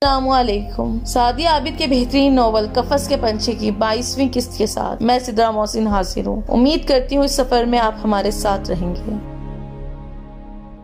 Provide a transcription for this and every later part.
अस्सलामुअलैकुम। सादिया आबिद के बेहतरीन नॉवल कफस के पंछी की 22वीं किस्त के साथ मैं सिद्रा मोहसिन हाजिर हूँ। उम्मीद करती हूँ इस सफर में आप हमारे साथ रहेंगे।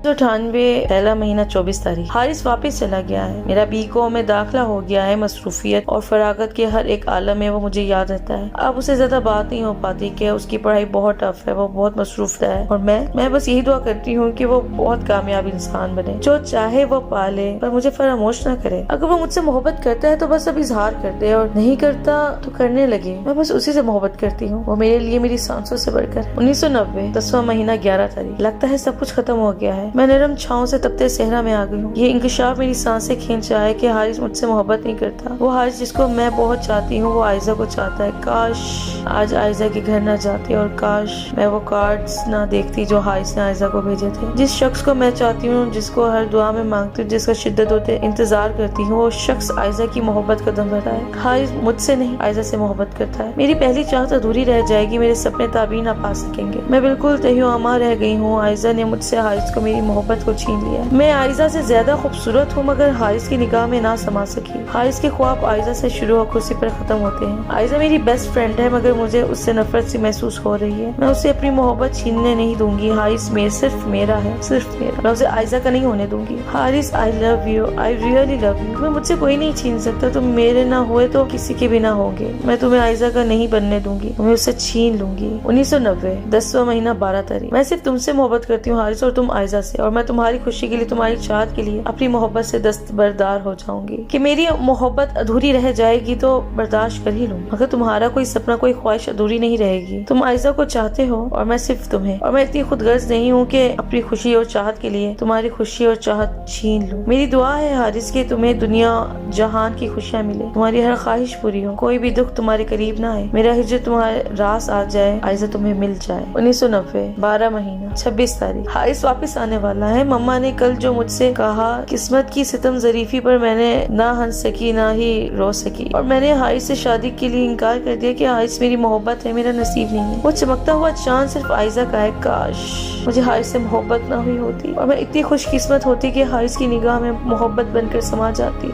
98 पहला महीना 24 तारीख। हारिस वापस चला गया है। मेरा बीकॉम में दाखिला हो गया है। मसरूफियत और फरागत के हर एक आलम में वो मुझे याद रहता है। अब उससे ज्यादा बात नहीं हो पाती कि उसकी पढ़ाई बहुत टफ है, वो बहुत मसरूफ है और मैं बस यही दुआ करती हूँ कि वो बहुत कामयाब इंसान बने, जो चाहे वो पाले पर मुझे फरामोश न करे। अगर वो मुझसे मोहब्बत करता है तो बस अब इजहार कर दे और नहीं करता तो करने लगे। मैं बस उसी से मोहब्बत करती हूँ। वो मेरे लिए मेरी सांसों से बढ़कर। 1990 10वां महीना 11 तारीख। लगता है सब कुछ खत्म हो गया है। मैं नरम छाँव से तपते सहरा में आ गई हूँ। ये इंकशाफ मेरी सांसें खींच रहा है कि हारिस मुझसे मोहब्बत नहीं करता। वो हारिस जिसको मैं बहुत चाहती हूँ वो आयजा को चाहता है। काश आज आयजा के घर न जाती और काश मैं वो कार्ड्स ना देखती जो हारिस ने आयजा को भेजे थे। जिस शख्स को मैं चाहती हूँ, जिसको हर दुआ में मांगती हूँ, जिसका शिद्दत होते इंतजार करती हूँ, वो शख्स आयजा की मोहब्बत कदम बढ़ा है। हारिस मुझसे नहीं आयजा से मोहब्बत करता है। मेरी पहली चाहत अधूरी रह जाएगी। मेरे सपने ताबीर ना पा सकेंगे। मैं बिल्कुल तहियो-अमा रह गई हूँ। आयजा ने मुझसे हारिस को मेरी मोहब्बत को छीन लिया। मैं आयजा से ज्यादा खूबसूरत हूँ मगर हारिस की निगाह में ना समा सकी। हारिस के ख्वाब आयजा से शुरू होकर उसी पर खत्म होते हैं। आयजा मेरी बेस्ट फ्रेंड है मगर मुझे उससे नफरत सी महसूस हो रही है। मैं उसे अपनी मोहब्बत छीनने नहीं दूंगी। हारिस सिर्फ मेरा है, सिर्फ मेरा। मैं उसे आयजा का नहीं होने दूंगी। Haris, I love you, I really love you. तुम्हें मुझसे कोई नहीं छीन सकता। तुम मेरे ना हुए तो किसी के भी ना होंगे। मैं तुम्हें आयजा का नहीं बनने दूंगी। तुम्हें उससे छीन लूंगी। 1990 10वां महीना 12 तारीख। मैं सिर्फ तुमसे मोहब्बत करती हूँ हारिस, और तुम आयजा से। और मैं तुम्हारी खुशी के लिए, तुम्हारी चाहत के लिए अपनी मोहब्बत से दस्तबरदार हो जाऊंगी। कि मेरी मोहब्बत अधूरी रह जाएगी तो बर्दाश्त कर ही लूंगी, मगर तुम्हारा कोई सपना, कोई ख्वाहिश अधूरी नहीं रहेगी। तुम आयजा को चाहते हो और मैं सिर्फ तुम्हें। और मैं इतनी खुदगर्ज नहीं हूँ कि अपनी खुशी और चाहत के लिए तुम्हारी खुशी और चाहत छीन लूं। मेरी दुआ है हारिस कि तुम्हें दुनिया जहान की खुशियाँ मिले, तुम्हारी हर ख्वाहिश पूरी हो, कोई भी दुख तुम्हारे करीब ना आए, मेरा हिजर तुम्हारे रास आ जाए, आयजा तुम्हें मिल जाए। 1990 12 महीना 26 तारीख। हारिस वापस आने वाला है। मम्मा ने कल जो मुझसे कहा, किस्मत की सितम जरीफी पर मैंने ना हंस सकी ना ही रो सकी, और मैंने हारिस से शादी के लिए इनकार कर दिया कि हारिस मेरी मोहब्बत है, मेरा नसीब नहीं है। वो चमकता हुआ चांद सिर्फ आयजा का है। काश मुझे हारिस से मोहब्बत ना हुई होती और मैं इतनी खुशकिस्मत होती कि हारिस की निगाह में मोहब्बत बनकर समा जाती।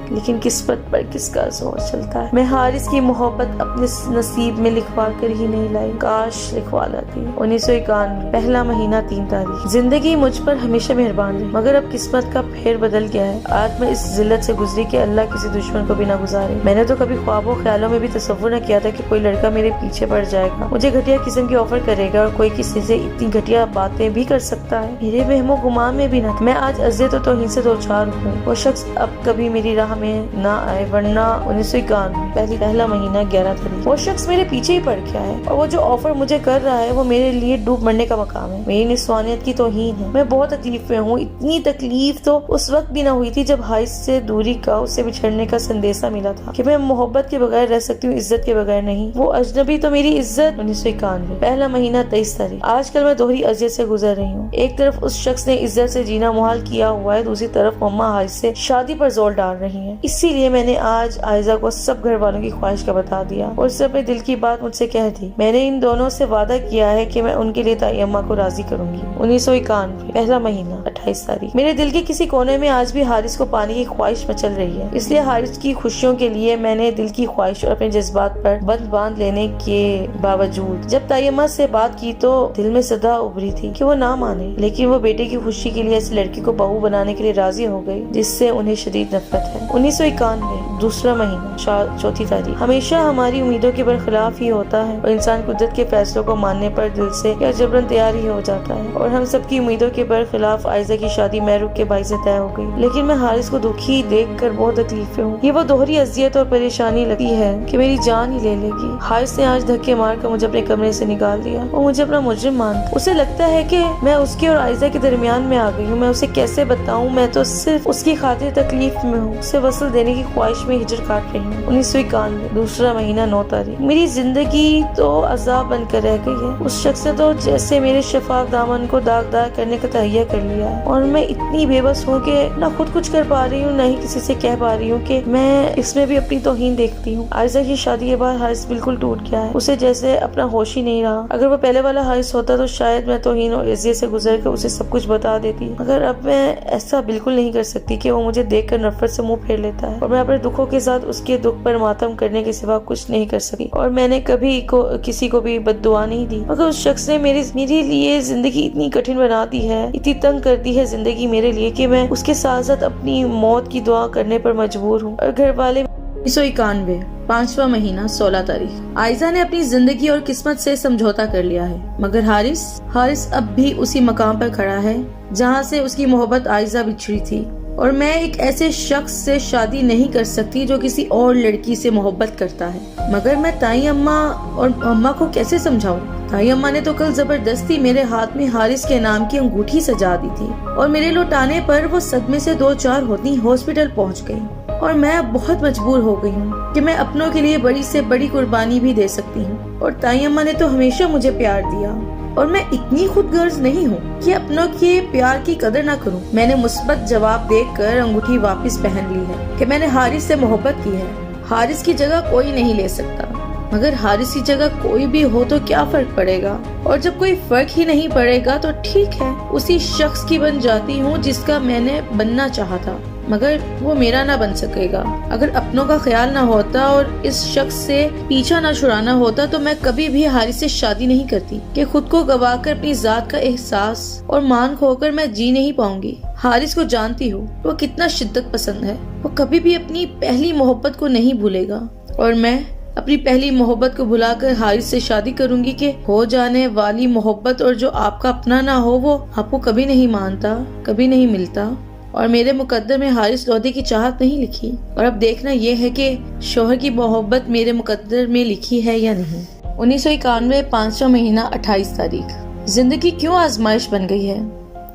लेकिन किस्मत पर किसका जोर चलता है। मैं हारिस की मोहब्बत अपने नसीब में लिखवा कर ही नहीं लाई। काश लिखवा लाती। 1991 पहला महीना 3 तारीख। जिंदगी मुझ पर हमेशा मेहरबान रही मगर अब किस्मत का फेर बदल गया है। आज मैं इस जिल्लत से गुजरी कि अल्लाह किसी दुश्मन को भी ना गुजारे। मैंने तो कभी ख्वाबों ख्यालों में भी तसव्वुर न किया था कि कोई लड़का मेरे पीछे पड़ जाएगा, मुझे घटिया किस्म की ऑफर करेगा और कोई किसी से इतनी घटिया बातें भी कर सकता है। मेरे वहमो गुमान में भी न। मैं आज अज़ियत और तौहीन से दो चार हूँ। वो शख्स अब कभी मेरी राह में ना आए, वरना 1991 पहला महीना 11 तारीख। वो शख्स मेरे पीछे ही पड़ गया है और वो जो ऑफर मुझे कर रहा है वो मेरे लिए डूब मरने का मकाम है। मेरी निस्वानियत की तौहीन है। मैं बहुत तकलीफ में हूँ। इतनी तकलीफ तो उस वक्त भी ना हुई थी जब हारिस से दूरी का, उससे बिछड़ने का संदेशा मिला था कि मैं मोहब्बत के बगैर रह सकती हूँ, इज्जत के बगैर नहीं। वो अजनबी तो मेरी इज्जत। 1991 पहला महीना 23 तारीख। आजकल मैं दोहरी अजियत से गुजर रही हूँ। एक तरफ उस शख्स ने इज्जत से जीना मुहाल किया हुआ है, दूसरी तरफ मम्मा हारिस से शादी पर जोर डाल रही है। इसीलिए मैंने आज आयजा को सब घर वालों की ख्वाहिश का बता दिया और उससे अपने दिल की बात मुझसे कह दी। मैंने इन दोनों से वादा किया है कि मैं उनके लिए ताई अम्मा को राजी करूंगी। 1991 पहला महीना 28 तारीख। मेरे दिल के किसी कोने में आज भी हारिस को पाने की ख्वाहिश मचल रही है। इसलिए हारिस की खुशियों के लिए मैंने दिल की ख्वाहिश और अपने जज्बात पर बंद बांध लेने के बावजूद जब ताई अम्मा से बात की तो दिल में सदा उभरी थी कि वो ना माने, लेकिन वो बेटे की खुशी के लिए ऐसी लड़की को बहू बनाने के लिए राजी हो गई जिससे उन्हें शदीद नफरत है। 1991 दूसरा महीना 4 तारीख। हमेशा हमारी उम्मीदों के बरखिलाफ ही होता है और इंसान कुदरत के फैसलों को मानने पर दिल से या जबरन तैयार ही हो जाता है। और हम सबकी उम्मीदों के बरखिलाफ आयजा की शादी महरूख के भाई से तय हो गई। लेकिन मैं हारिस को दुखी देखकर बहुत तकलीफ में हूँ। ये वो दोहरी अजियत और परेशानी लगती है कि मेरी जान ही ले लेगी। हारिस ने आज धक्के मार कर मुझे अपने कमरे से निकाल दिया। वो मुझे अपना मुजरिम मानता। उसे लगता है कि मैं उसके और आयजा के दरमियान में आ गई हूँ। मैं उसे कैसे बताऊँ, मैं तो सिर्फ उसकी खातिर तकलीफ में हूँ। उसे वसूल देने की ख्वाहिश में हिजर काट रही हूँ। 1991 दूसरा महीना 9 तारीख। मेरी जिंदगी तो अजाब बनकर रह गई है। उस शख्स ने तो जैसे मेरे शफाफ दामन को दागदार करने का तहैया कर लिया है और मैं इतनी बेबस हूँ कि ना खुद कुछ कर पा रही हूँ, ना ही किसी से कह पा रही हूँ कि मैं इसमें भी अपनी तौहीन देखती हूँ। आयशा की शादी के बाद हारिस बिल्कुल टूट गया है। उसे जैसे अपना होश ही नहीं रहा। अगर वो पहले वाला हारिस होता तो शायद मैं तौहीन और इज्जत से गुजर कर उसे सब कुछ बता देती, मगर अब मैं ऐसा बिल्कुल नहीं कर सकती कि वो मुझे देखकर नफरत से मुंह फेर लेता है और मैं अपने दुखों के साथ उसके दुख पर मातम करने के सिवा कुछ नहीं कर सकी। और मैंने कभी किसी को भी बद्दुआ नहीं दी, मगर उस शख्स ने मेरे लिए जिंदगी इतनी कठिन बना दी है, इतनी तंग कर दी है जिंदगी मेरे लिए कि मैं उसके साथ साथ अपनी मौत की दुआ करने पर मजबूर हूँ। और घर वाले 1991 5वां महीना 16 तारीख। आयशा ने अपनी जिंदगी और किस्मत से समझौता कर लिया है, मगर हारिस अब भी उसी मकाम पर खड़ा है जहाँ से उसकी मोहब्बत आयशा बिछड़ी थी। और मैं एक ऐसे शख्स से शादी नहीं कर सकती जो किसी और लड़की से मोहब्बत करता है। मगर मैं ताई अम्मा और अम्मा को कैसे समझाऊं? ताई अम्मा ने तो कल जबरदस्ती मेरे हाथ में हारिस के नाम की अंगूठी सजा दी थी और मेरे लौटाने पर वो सदमे से 2-4 होती हॉस्पिटल पहुंच गई। और मैं अब बहुत मजबूर हो गई हूँ कि मैं अपनों के लिए बड़ी से बड़ी कुर्बानी भी दे सकती हूँ। और ताई अम्मा ने तो हमेशा मुझे प्यार दिया और मैं इतनी खुदगर्ज नहीं हूँ कि अपनों के प्यार की कदर ना करूँ। मैंने मुस्बत जवाब देकर अंगूठी वापस पहन ली है कि मैंने हारिस से मोहब्बत की है। हारिस की जगह कोई नहीं ले सकता, मगर हारिस की जगह कोई भी हो तो क्या फर्क पड़ेगा? और जब कोई फर्क ही नहीं पड़ेगा तो ठीक है, उसी शख्स की बन जाती हूँ जिसका मैंने बनना चाहा था, मगर वो मेरा ना बन सकेगा। अगर अपनों का ख्याल ना होता और इस शख्स से पीछा ना छुड़ाना होता तो मैं कभी भी हारिस से शादी नहीं करती कि खुद को गवाकर अपनी जात का एहसास और मान खोकर मैं जी नहीं पाऊंगी। हारिस को जानती हूँ वो कितना शिद्दत पसंद है। वो कभी भी अपनी पहली मोहब्बत को नहीं भूलेगा और मैं अपनी पहली मोहब्बत को भुलाकर हारिस से शादी करूंगी कि हो जाने वाली मोहब्बत और जो आपका अपना ना हो वो आपको कभी नहीं मानता, कभी नहीं मिलता। और मेरे मुकद्दर में हारिस लोधी की चाहत नहीं लिखी। और अब देखना यह है कि शोहर की मोहब्बत मेरे मुकद्दर में लिखी है या नहीं। 1991 5वां महीना 28 तारीख। जिंदगी क्यों आजमाइश बन गई है?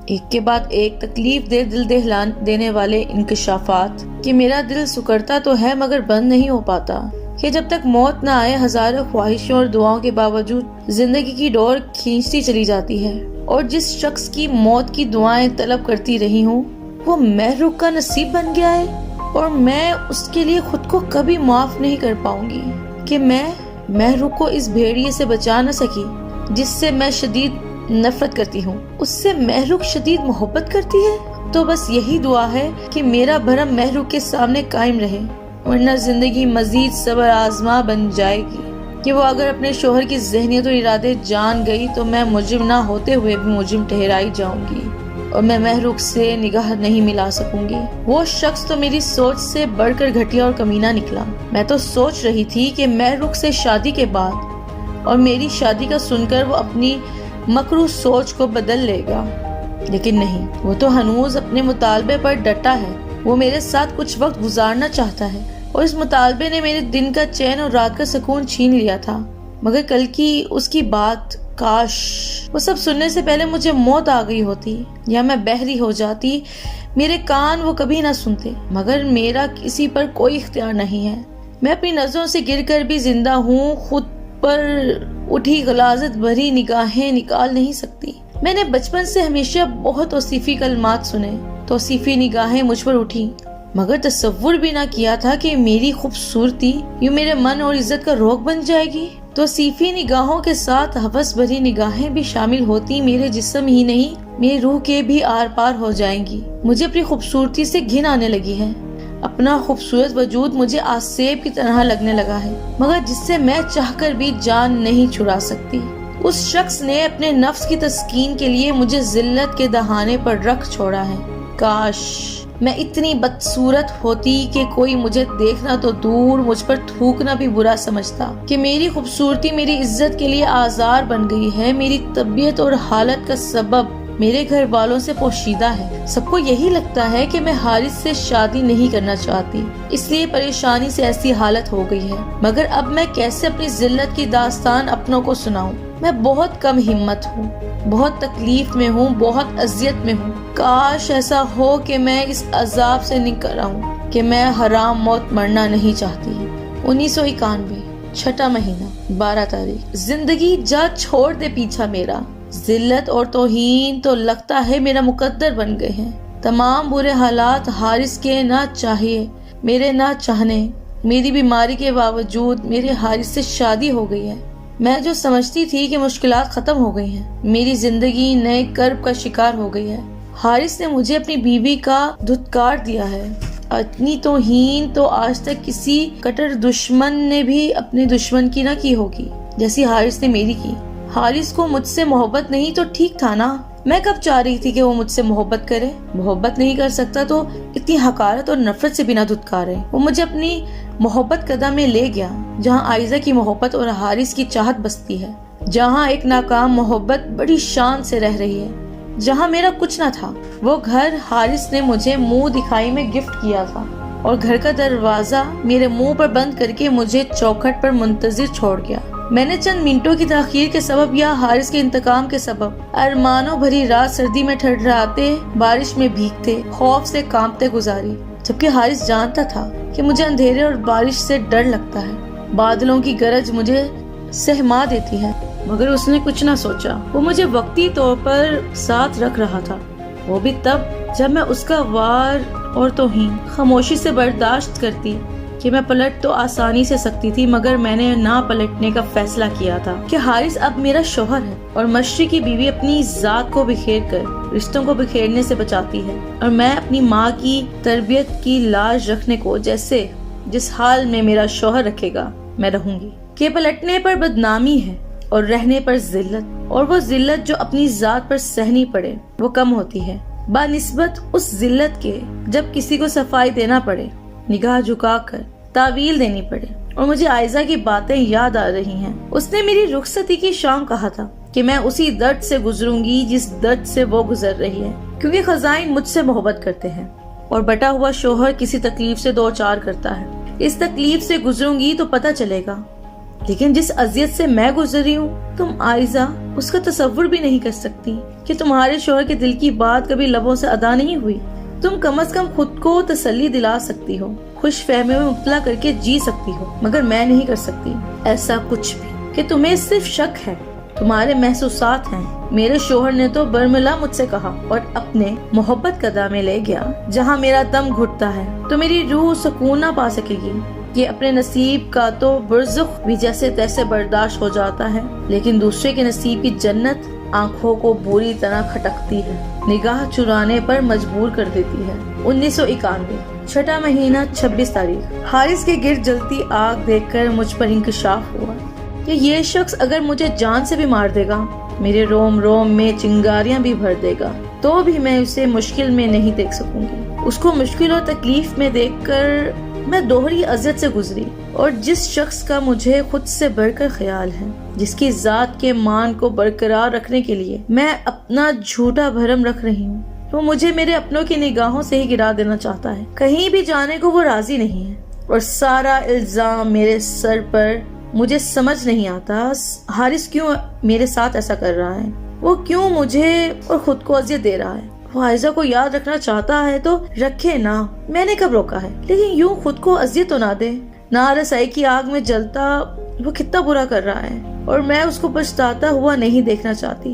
एक के बाद एक तकलीफ दे दिल दहला देने वाले इंकशाफात कि मेरा दिल सुकड़ता तो है मगर बंद नहीं हो पाता कि जब तक मौत ना आए हजारों ख्वाहिशों और दुआओं के बावजूद जिंदगी की डोर खींचती चली जाती है। और जिस शख्स की मौत की दुआएं तलब करती रही हूँ वो महरूख का नसीब बन गया है और मैं उसके लिए खुद को कभी माफ नहीं कर पाऊंगी कि मैं महरूख को इस भेड़िए से बचा न सकी जिससे मैं शदीद नफरत करती हूँ। उससे महरूख शदीद मोहब्बत करती है। तो बस यही दुआ है कि मेरा भरम महरूख के सामने कायम रहे, वरना जिंदगी मजीद सबर आजमा बन जाएगी कि वो अगर अपने शोहर की ज़हनियत और इरादे जान गई तो मैं मुजरिम ना होते हुए भी मुजरिम ठहराई जाऊंगी और मैं महरूख से निगाह नहीं मिला सकूंगी। वो शख्स तो मेरी सोच से बढ़कर घटिया और कमीना निकला। मैं तो सोच रही थी कि महरूख से शादी के बाद और मेरी शादी का सुनकर वो अपनी मकरू सोच को बदल लेगा, लेकिन नहीं, वो तो हनूज अपने मुतालबे पर डटा है। वो मेरे साथ कुछ वक्त गुजारना चाहता है और इस मुतालबे ने मेरे दिन का चैन और रात का सुकून छीन लिया था। मगर कल की उसकी बात, काश वो सब सुनने से पहले मुझे मौत आ गई होती या मैं बहरी हो जाती। मेरे कान वो कभी ना सुनते, मगर मेरा किसी पर कोई इख्तियार नहीं है। मैं अपनी नजरों से गिरकर भी जिंदा हूँ, खुद पर उठी गलाजत भरी निगाहें निकाल नहीं सकती। मैंने बचपन से हमेशा बहुत तौसीफी कलमात सुने, तौसीफी निगाहें मुझ पर उठी, मगर तसव्वुर भी ना किया था कि मेरी खूबसूरती यूं मेरे मन और इज्जत का रोग बन जाएगी। तौसीफी निगाहों के साथ हवस भरी निगाहें भी शामिल होती मेरे जिस्म ही नहीं मेरी रूह के भी आर पार हो जाएंगी। मुझे अपनी खूबसूरती से घिन आने लगी है। अपना खूबसूरत वजूद मुझे आसेब की तरह लगने लगा है, मगर जिससे मैं चाहकर भी जान नहीं छुड़ा सकती। उस शख्स ने अपने नफ्स की तस्कीन के लिए मुझे जिल्लत के दहाने पर रख छोड़ा है। काश मैं इतनी बदसूरत होती कि कोई मुझे देखना तो दूर मुझ पर थूकना भी बुरा समझता कि मेरी खूबसूरती मेरी इज्जत के लिए आजार बन गई है। मेरी तबीयत और हालत का सबब मेरे घर वालों से पोशीदा है। सबको यही लगता है कि मैं हारिस से शादी नहीं करना चाहती, इसलिए परेशानी से ऐसी हालत हो गई है। मगर अब मैं कैसे अपनी जिल्लत की दास्तान अपनों को सुनाऊं? मैं बहुत कम हिम्मत हूँ, बहुत तकलीफ में हूँ, बहुत अजियत में हूँ। काश ऐसा हो कि मैं इस अजाब से निकल आऊं। कि मैं हराम मौत मरना नहीं चाहती। 1991 छठा महीना 12 तारीख। जिंदगी जा छोड़ दे पीछा मेरा, जिल्लत और तौहीन तो लगता है मेरा मुकद्दर बन गए हैं। तमाम बुरे हालात हारिस के ना चाहिए, मेरे ना चाहने, मेरी बीमारी के बावजूद मेरे हारिस से शादी हो गई है। मैं जो समझती थी कि मुश्किलात खत्म हो गई हैं, मेरी जिंदगी नए कर्ब का शिकार हो गई है। हारिस ने मुझे अपनी बीवी का धुतकार दिया है। इतनी तौहीन तो आज तक किसी कट्टर दुश्मन ने भी अपने दुश्मन की ना की होगी जैसी हारिस ने मेरी की। हारिस को मुझसे मोहब्बत नहीं तो ठीक था ना। मैं कब चाह रही थी कि वो मुझसे मोहब्बत करे। मोहब्बत नहीं कर सकता तो इतनी हकारत और नफरत से बिना धुतकारे वो मुझे अपनी मोहब्बत कदम में ले गया, जहाँ आयजा की मोहब्बत और हारिस की चाहत बसती है, जहाँ एक नाकाम मोहब्बत बड़ी शान से रह रही है, जहाँ मेरा कुछ न था। वो घर हारिस ने मुझे मुंह दिखाई में गिफ्ट किया था और घर का दरवाजा मेरे मुंह पर बंद करके मुझे चौखट पर मुंतजिर छोड़ गया। मैंने चंद मिनटों की ताखीर के सबब या हारिस के इंतकाम के सबब अरमानों भरी रात सर्दी में ठठराते, बारिश में भीगते, खौफ से कांपते गुजारी, जबकि हारिस जानता था कि मुझे अंधेरे और बारिश से डर लगता है। बादलों की गरज मुझे सहमा देती है, मगर उसने कुछ न सोचा। वो मुझे वक्ती तौर पर साथ रख रहा था, वो भी तब जब मैं उसका वार और तौहीन खामोशी से बर्दाश्त करती कि मैं पलट तो आसानी से सकती थी, मगर मैंने ना पलटने का फैसला किया था कि हारिस अब मेरा शौहर है और मशरी की बीवी अपनी जात को बिखेर कर रिश्तों को बिखेरने से बचाती है, और मैं अपनी माँ की तरबियत की लाज रखने को जैसे जिस हाल में मेरा शौहर रखेगा मैं रहूंगी। के पलटने पर बदनामी है और रहने पर जिल्लत, और वो जिल्लत जो अपनी जात पर सहनी पड़े वो कम होती है बानिस्बत उस जिल्लत के जब किसी को सफाई देना पड़े, निगाह झुकाकर तावील देनी पड़े। और मुझे आयजा की बातें याद आ रही हैं। उसने मेरी रुखसती की शाम कहा था कि मैं उसी दर्द से गुजरूंगी जिस दर्द से वो गुजर रही है, क्योंकि खजाइन मुझसे मोहब्बत करते हैं और बटा हुआ शोहर किसी तकलीफ से दो चार करता है। इस तकलीफ से गुजरूंगी तो पता चलेगा, लेकिन जिस अजियत से मैं गुजर रही हूँ तुम आयजा उसका तसव्वुर भी नहीं कर सकती कि तुम्हारे शोहर के दिल की बात कभी लबों से अदा नहीं हुई। तुम कम से कम खुद को तसल्ली दिला सकती हो, खुश फहमी में मुब्तला करके जी सकती हो, मगर मैं नहीं कर सकती ऐसा कुछ भी कि तुम्हें सिर्फ शक है, तुम्हारे महसूसात हैं। मेरे शोहर ने तो बरमिला मुझसे कहा और अपने मोहब्बत कदा में ले गया। जहाँ मेरा दम घुटता है तो मेरी रूह सुकून ना पा सकेगी। ये अपने नसीब का तो बुर्ज़ुख भी जैसे तैसे बर्दाश्त हो जाता है, लेकिन दूसरे के नसीब की जन्नत आँखों को बुरी तरह खटकती है, निगाह चुराने पर मजबूर कर देती है। 1991 छठा महीना 26 तारीख। हारिस के गिर्द जलती आग देखकर मुझ पर इंकशाफ हुआ कि ये शख्स अगर मुझे जान से भी मार देगा, मेरे रोम रोम में चिंगारियां भी भर देगा, तो भी मैं उसे मुश्किल में नहीं देख सकूंगी। उसको मुश्किल और तकलीफ में देखकर मैं दोहरी अज़ियत से गुजरी, और जिस शख्स का मुझे खुद से बढ़कर ख्याल है, जिसकी जात के मान को बरकरार रखने के लिए मैं अपना झूठा भरम रख रही हूँ, वो मुझे मेरे अपनों की निगाहों से ही गिरा देना चाहता है। कहीं भी जाने को वो राजी नहीं है और सारा इल्जाम मेरे सर पर। मुझे समझ नहीं आता हारिस क्यों मेरे साथ ऐसा कर रहा है, वो क्यों मुझे और खुद को अजियत दे रहा है। वो आयजा को याद रखना चाहता है तो रखे ना, मैंने कब रोका है, लेकिन यूं खुद को अजियत तो ना दे। ना रसाई की आग में जलता वो कितना बुरा कर रहा है, और मैं उसको पछताता हुआ नहीं देखना चाहती।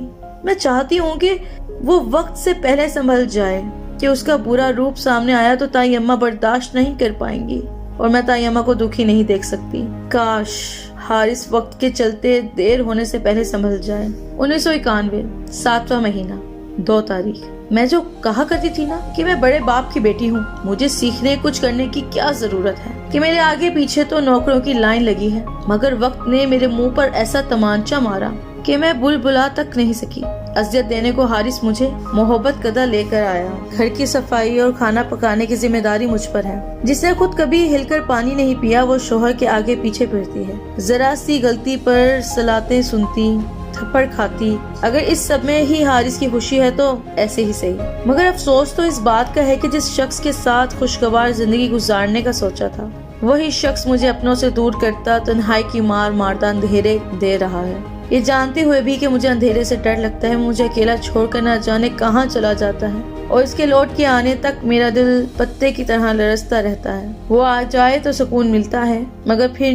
मैं चाहती हूँ कि वो वक्त से पहले संभल जाए कि उसका बुरा रूप सामने आया तो ताई अम्मा बर्दाश्त नहीं कर पाएंगी और मैं ताई अम्मा को दुखी नहीं देख सकती। काश हारिस वक्त के चलते देर होने से पहले संभल जाए। 1991 7वां महीना 2 तारीख। मैं जो कहा करती थी ना कि मैं बड़े बाप की बेटी हूँ, मुझे सीखने कुछ करने की क्या जरूरत है, कि मेरे आगे पीछे तो नौकरों की लाइन लगी है, मगर वक्त ने मेरे मुंह पर ऐसा तमांचा मारा कि मैं बुलबुला तक नहीं सकी। अजियत देने को हारिस मुझे मोहब्बत कदा लेकर आया। घर की सफाई और खाना पकाने की जिम्मेदारी मुझ पर है। जिसने खुद कभी हिलकर पानी नहीं पिया वो शोहर के आगे पीछे फिरती है, जरा सी गलती पर सलातें सुनती, थप्पड़ खाती। अगर इस सब में ही हारिस की खुशी है तो ऐसे ही सही, मगर अफसोस तो इस बात का है कि जिस शख्स के साथ खुशगवार जिंदगी गुजारने का सोचा था वही शख्स मुझे अपनों से दूर करता, तन्हाई की मार मारता अंधेरे दे रहा है। ये जानते हुए भी कि मुझे अंधेरे से डर लगता है, मुझे अकेला छोड़कर न जाने कहाँ चला जाता है और इसके लौट के आने तक मेरा दिल पत्ते की तरह लरसता रहता है। वो आ जाए तो सुकून मिलता है, मगर फिर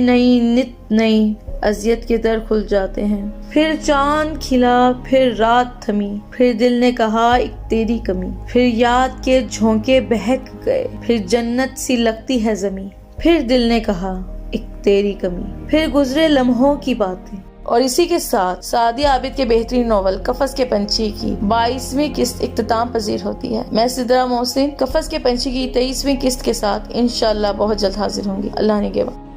नई अजियत के दर खुल जाते हैं। फिर चांद खिला, फिर रात थमी, फिर दिल ने कहा एक तेरी कमी, फिर याद के झोंके बहक गए, फिर जन्नत सी लगती है जमी, फिर दिल ने कहा एक तेरी कमी, फिर गुजरे लम्हों की बातें। और इसी के साथ सादिया आबिद के बेहतरीन नॉवल कफस के पंछी की 22वीं किस्त इख्तिताम पजीर होती है। मैं सिद्रा मोहसिन कफस के पंछी की 23वीं किस्त के साथ इंशाअल्लाह बहुत जल्द हाजिर होंगी। अल्लाह ने के बाद।